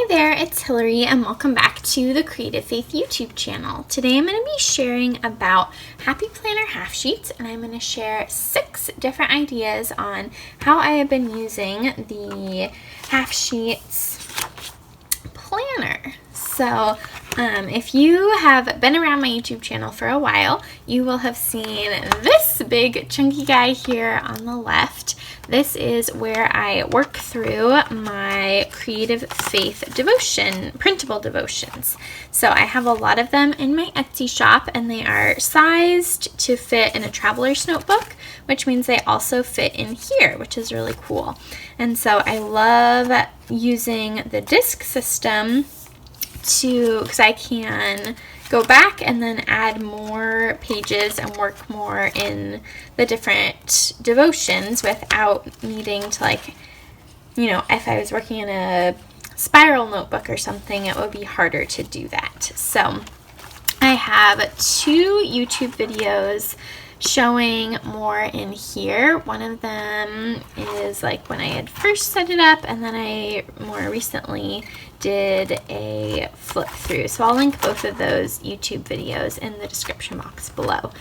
Hi there, it's Hillary and welcome back to the Creative Faith YouTube channel. Today I'm going to be sharing about Happy Planner half sheets, and I'm going to share 6 different ideas on how I have been using the half sheets planner. So if you have been around my YouTube channel for a while, you will have seen this big chunky guy here on the left. This is where I work through my Creative Faith devotion, printable devotions. So I have a lot of them in my Etsy shop, and they are sized to fit in a traveler's notebook, which means they also fit in here, which is really cool. And so I love using the disc system because I can go back and then add more pages and work more in the different devotions without needing to, if I was working in a spiral notebook or something, it would be harder to do that. So I have 2 YouTube videos showing more in here. One of them is when I had first set it up, and then I more recently did a flip through. So I'll link both of those YouTube videos in the description box below.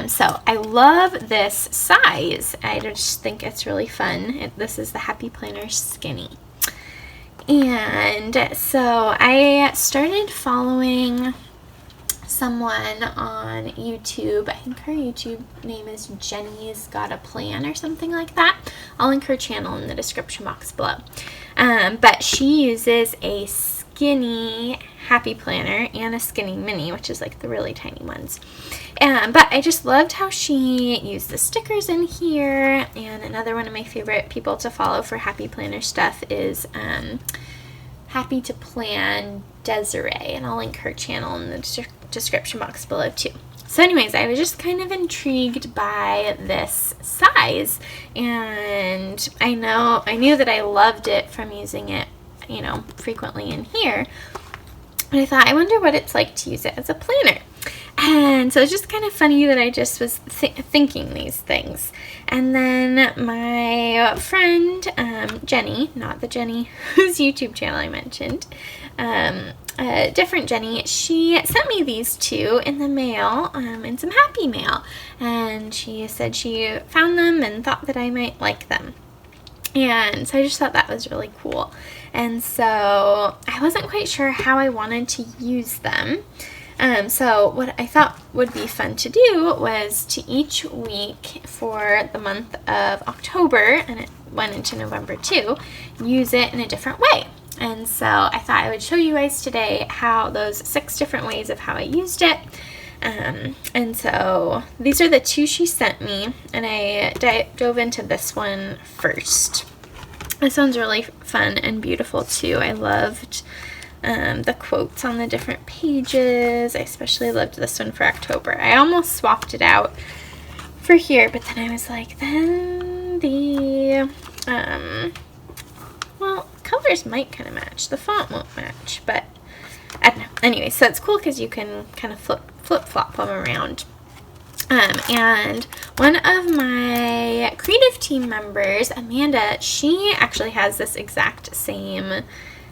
So I love this size. I just think it's really fun. This is the Happy Planner Skinny. And so I started following someone on YouTube. I think her YouTube name is Jenny's Got a Plan or something like that. I'll link her channel in the description box below. But she uses a skinny Happy Planner and a skinny mini, which is the really tiny ones. But I just loved how she used the stickers in here. And another one of my favorite people to follow for Happy Planner stuff is Happy to Plan Desiree, and I'll link her channel in the description box below too. So anyways, I was just kind of intrigued by this size, and I knew that I loved it from using it, frequently in here. But I thought, I wonder what it's like to use it as a planner. And so it's just kind of funny that I just was thinking these things. And then my friend, Jenny, not the Jenny whose YouTube channel I mentioned, a different Jenny, she sent me these 2 in the mail, in some Happy Mail. And she said she found them and thought that I might like them. And so I just thought that was really cool. And so I wasn't quite sure how I wanted to use them. So what I thought would be fun to do was to each week for the month of October, and it went into November too, use it in a different way. And so I thought I would show you guys today how those 6 different ways of how I used it. And so these are the 2 she sent me, and I dove into this one first. This one's really fun and beautiful too. I loved the quotes on the different pages. I especially loved this one for October. I almost swapped it out for here, but then I was like, then the colors might kind of match. The font won't match, but I don't know. Anyway, so it's cool because you can kind of flip-flop them around. And one of my creative team members, Amanda, she actually has this exact same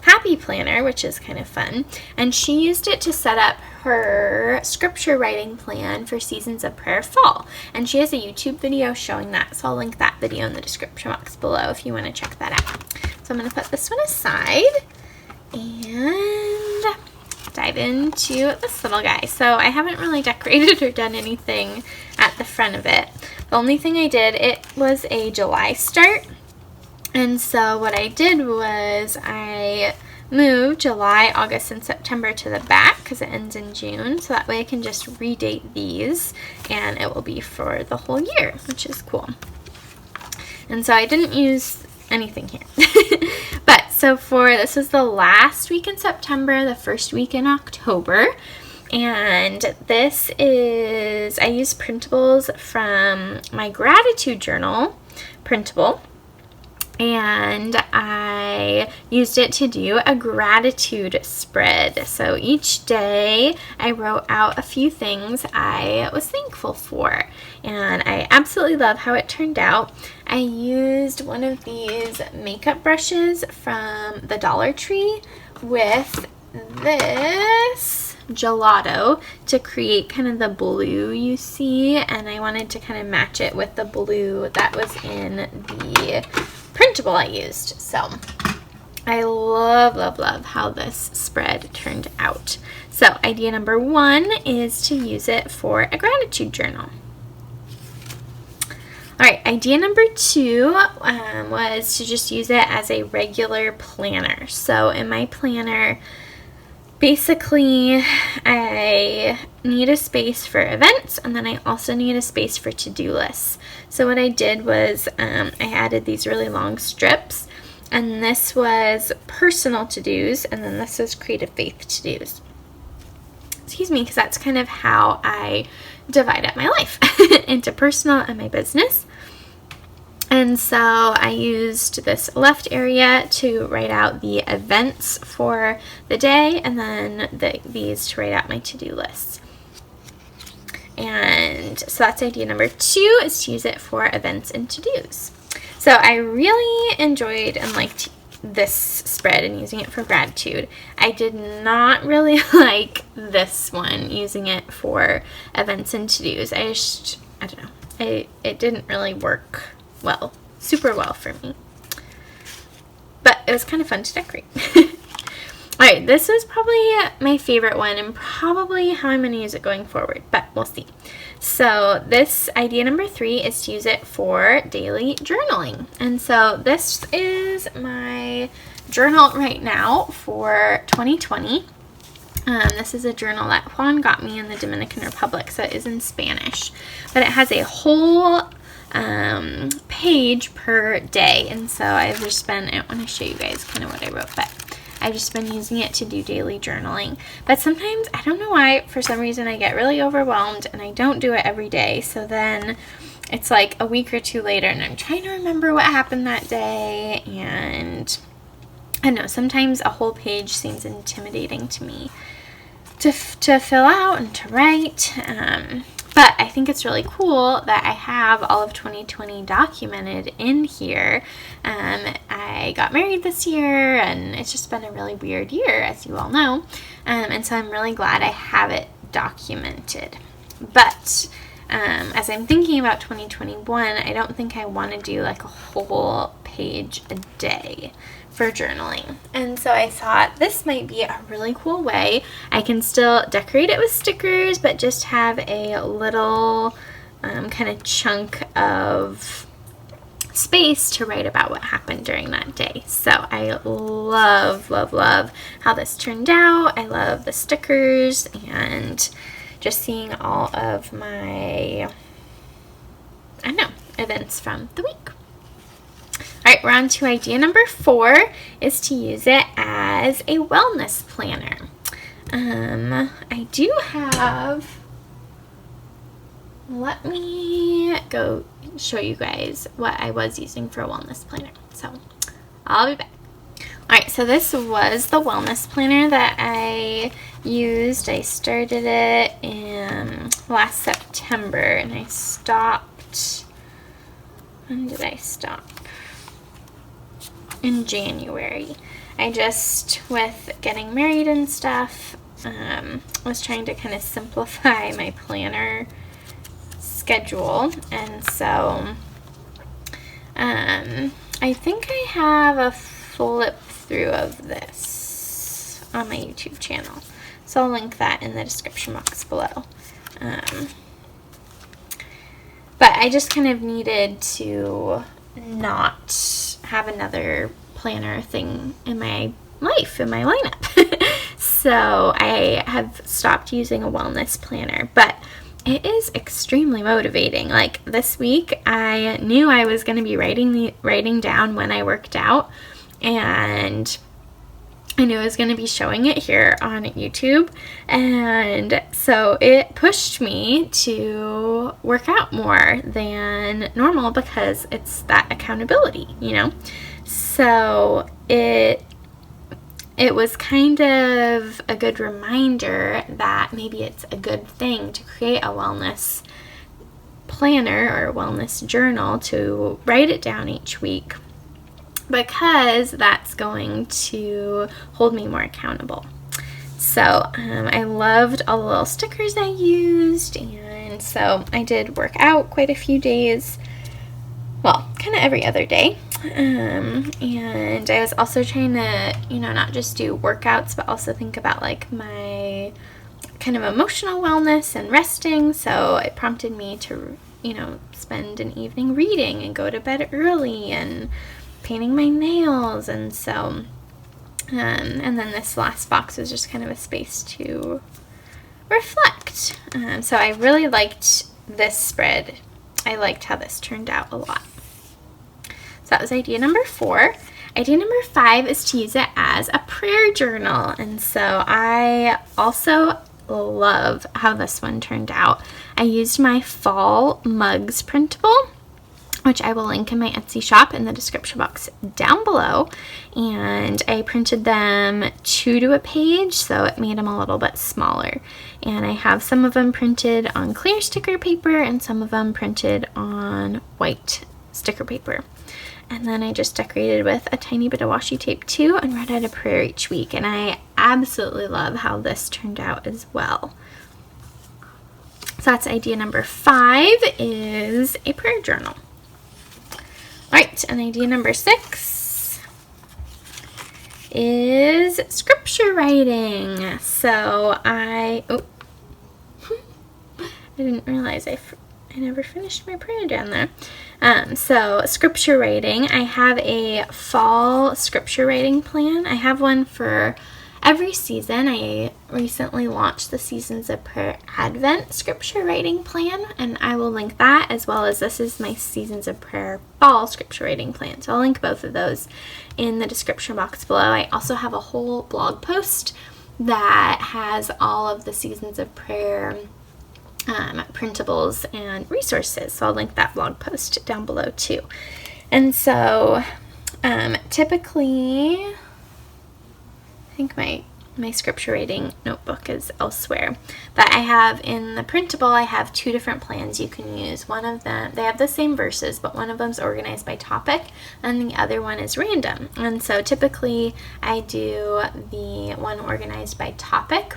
Happy Planner, which is kind of fun, and she used it to set up her scripture writing plan for Seasons of Prayer Fall, and she has a YouTube video showing that, so I'll link that video in the description box below if you want to check that out. So I'm going to put this one aside and dive into this little guy. So I haven't really decorated or done anything at the front of it. The only thing I did, it was a July start. And so what I did was I moved July, August, and September to the back because it ends in June. So that way I can just redate these and it will be for the whole year, which is cool. And so I didn't use anything here. But so this is the last week in September, the first week in October. And this is, I use printables from my gratitude journal printable. and I used it to do a gratitude spread. So each day I wrote out a few things I was thankful for, and I absolutely love how it turned out. I used one of these makeup brushes from the Dollar Tree with this gelato to create kind of the blue you see, and I wanted to kind of match it with the blue that was in the printable I used. So I love how this spread turned out. So idea number 1 is to use it for a gratitude journal. Alright, idea number 2 was to just use it as a regular planner. So in my planner, basically, I need a space for events, and then I also need a space for to-do lists. So what I did was I added these really long strips, and this was personal to-dos, and then this was creative faith to-dos. Excuse me, because that's kind of how I divide up my life into personal and my business. And so I used this left area to write out the events for the day, and then these to write out my to-do lists. And so that's idea number 2, is to use it for events and to-dos. So I really enjoyed and liked this spread and using it for gratitude. I did not really like this one, using it for events and to-dos. I don't know. It didn't really work super well for me. But it was kind of fun to decorate. Alright, this is probably my favorite one, and probably how I'm going to use it going forward, but we'll see. So this idea number 3 is to use it for daily journaling. And so this is my journal right now for 2020. This is a journal that Juan got me in the Dominican Republic, so it is in Spanish. But it has a whole page per day, and so I've just been, I want to show you guys kind of what I wrote, but I've just been using it to do daily journaling. But sometimes, I don't know why, for some reason I get really overwhelmed and I don't do it every day, so then it's like a week or 2 later and I'm trying to remember what happened that day, and I don't know, sometimes a whole page seems intimidating to me to fill out and to write. But I think it's really cool that I have all of 2020 documented in here. I got married this year, and it's just been a really weird year, as you all know. And so I'm really glad I have it documented. But as I'm thinking about 2021, I don't think I want to do like a whole page a day for journaling. And so I thought this might be a really cool way. I can still decorate it with stickers, but just have a little kind of chunk of space to write about what happened during that day. So I love how this turned out. I love the stickers and just seeing all of my, events from the week. Alright, we're on to idea number 4, is to use it as a wellness planner. I do have, let me go show you guys what I was using for a wellness planner. So I'll be back. Alright, so this was the wellness planner that I used. I started it in last September, and I stopped, when did I stop? In January. I just, with getting married and stuff, was trying to kind of simplify my planner schedule, and so I think I have a flip through of this on my YouTube channel, so I'll link that in the description box below. But I just kind of needed to not have another planner thing in my life, in my lineup. So I have stopped using a wellness planner, but it is extremely motivating. Like this week, I knew I was going to be writing down when I worked out, and I knew I was going to be showing it here on YouTube, and so it pushed me to work out more than normal because it's that accountability, you know? So it was kind of a good reminder that maybe it's a good thing to create a wellness planner or a wellness journal, to write it down each week, because that's going to hold me more accountable. So I loved all the little stickers I used, and so I did work out quite a few days, well, kind of every other day. And I was also trying to, not just do workouts, but also think about like my kind of emotional wellness and resting. So it prompted me to, spend an evening reading and go to bed early and painting my nails. And so, and then this last box was just kind of a space to reflect. So I really liked this spread. I liked how this turned out a lot. So that was idea number 4. Idea number 5 is to use it as a prayer journal. And so I also love how this one turned out. I used my fall mugs printable, which I will link in my Etsy shop in the description box down below. And I printed them 2 to a page, so it made them a little bit smaller. And I have some of them printed on clear sticker paper and some of them printed on white sticker paper. And then I just decorated with a tiny bit of washi tape too, and read out a prayer each week. And I absolutely love how this turned out as well. So that's idea number 5, is a prayer journal. Alright, and idea number 6 is scripture writing. So I didn't realize I never finished my prayer down there. So scripture writing, I have a fall scripture writing plan. I have one for every season. I recently launched the Seasons of Prayer Advent scripture writing plan, and I will link that, as well as this is my Seasons of Prayer fall scripture writing plan. So I'll link both of those in the description box below. I also have a whole blog post that has all of the Seasons of Prayer printables and resources, so I'll link that blog post down below too. And so typically, I think my scripture writing notebook is elsewhere, but I have in the printable, I have 2 different plans you can use. One of them, they have the same verses, but one of them is organized by topic and the other one is random. And so typically I do the one organized by topic.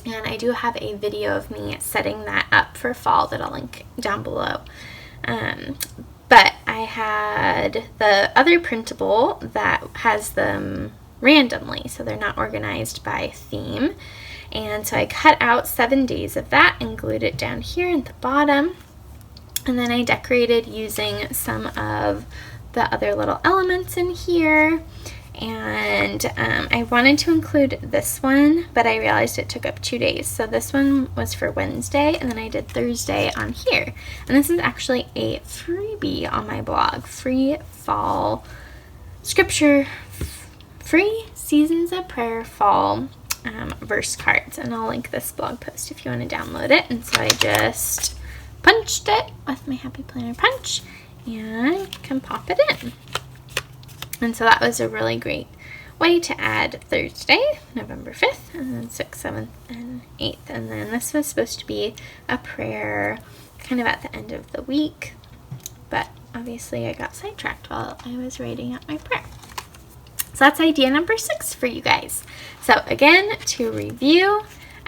And I do have a video of me setting that up for fall that I'll link down below. But I had the other printable that has them randomly, so they're not organized by theme. And so I cut out 7 days of that and glued it down here at the bottom. And then I decorated using some of the other little elements in here. And I wanted to include this one, but I realized it took up 2 days. So this one was for Wednesday, and then I did Thursday on here. And this is actually a freebie on my blog, free fall scripture, free Seasons of Prayer fall verse cards. And I'll link this blog post if you want to download it. And so I just punched it with my Happy Planner punch and can pop it in. And so that was a really great way to add Thursday, November 5th, and then 6th, 7th, and 8th. And then this was supposed to be a prayer kind of at the end of the week, but obviously I got sidetracked while I was writing out my prayer. So that's idea number 6 for you guys. So again, to review,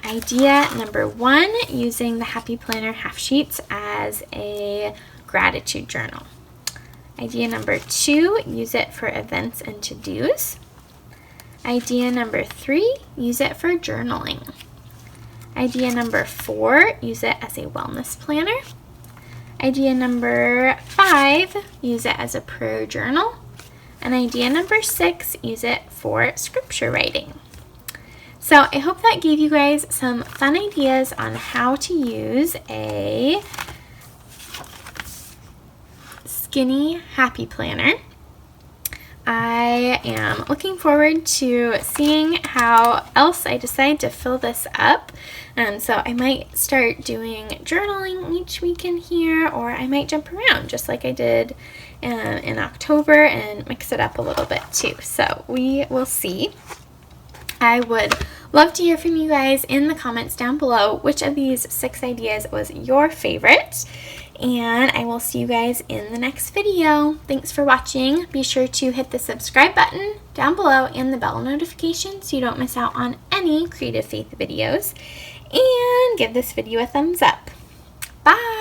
idea number 1, using the Happy Planner half sheets as a gratitude journal. Idea number 2, use it for events and to-dos. Idea number 3, use it for journaling. Idea number 4, use it as a wellness planner. Idea number 5, use it as a prayer journal. And idea number 6, use it for scripture writing. So I hope that gave you guys some fun ideas on how to use a skinny happy planner. I am looking forward to seeing how else I decide to fill this up. So I might start doing journaling each week in here, or I might jump around just like I did in October and mix it up a little bit too. So we will see. I would love to hear from you guys in the comments down below which of these 6 ideas was your favorite. And I will see you guys in the next video. Thanks for watching. Be sure to hit the subscribe button down below and the bell notification so you don't miss out on any Creative Faith videos. And give this video a thumbs up. Bye!